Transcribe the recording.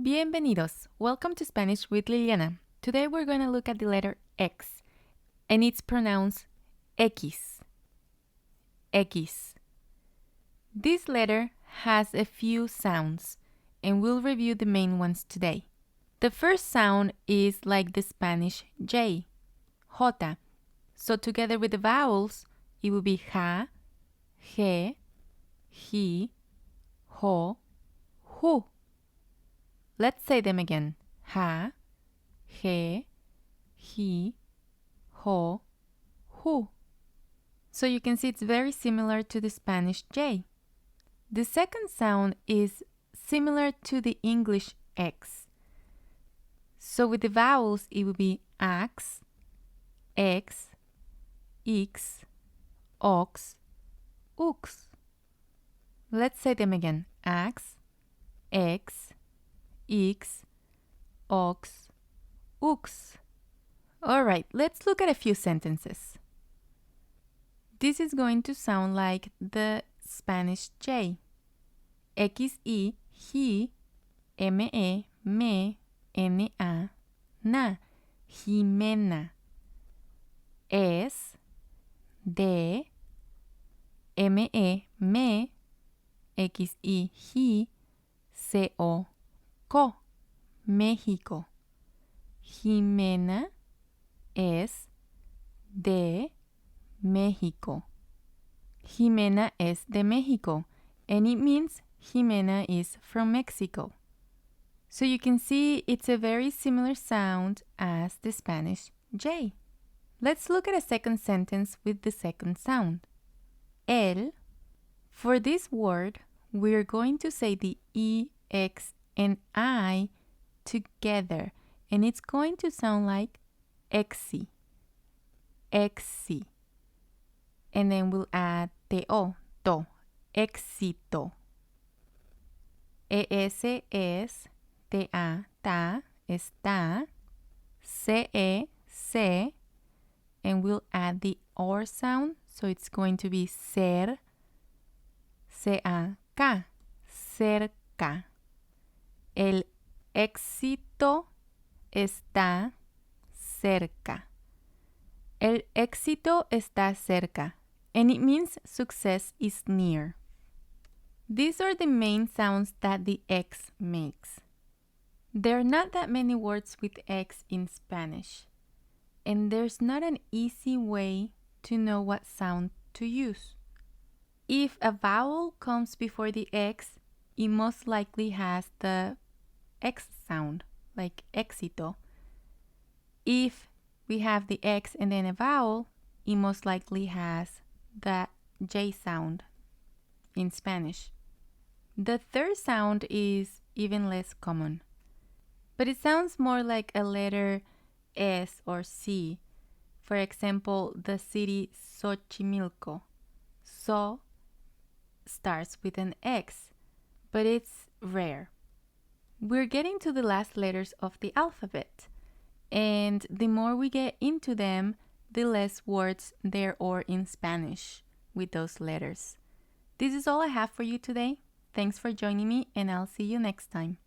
Bienvenidos! Welcome to Spanish with Liliana. Today we're going to look at the letter X, and it's pronounced X. X. This letter has a few sounds, and we'll review the main ones today. The first sound is like the Spanish J, J. So together with the vowels, it will be ja, je, ji, ho, hu. Let's say them again. Ja, je, ji, ho, hu. So you can see it's very similar to the Spanish J. The second sound is similar to the English X. So with the vowels, it will be ax, x, ix, ox, ux. Let's say them again. Ax, x, ix, ox, ux. Alright, let's look at a few sentences. This is going to sound like the Spanish J. X-I, ji, M-E, me, N-A, na, Jimena. Es, de, M-E, me, X-I, ji, C-O, co, México. Jimena es de México. Jimena es de México, and it means Jimena is from Mexico. So you can see it's a very similar sound as the Spanish J. Let's look at a second sentence with the second sound. El. For this word, we're going to say the E, X, and I together, and it's going to sound like exi, exi. And then we'll add to, to, éxito. Es es, ta, ta, está, ce, se, and we'll add the or sound, so it's going to be ser, ca, cerca. El éxito está cerca. El éxito está cerca, and it means success is near. These are the main sounds that the X makes. There are not that many words with X in Spanish, and there's not an easy way to know what sound to use. If a vowel comes before the X, it most likely has the X sound, like éxito. If we have the X and then a vowel, it most likely has the J sound in Spanish. The third sound is even less common, but it sounds more like a letter S or C. For example, the city Xochimilco. So starts with an X, but it's rare. We're getting to the last letters of the alphabet, and the more we get into them, the less words there are in Spanish with those letters. This is all I have for you today. Thanks for joining me, and I'll see you next time.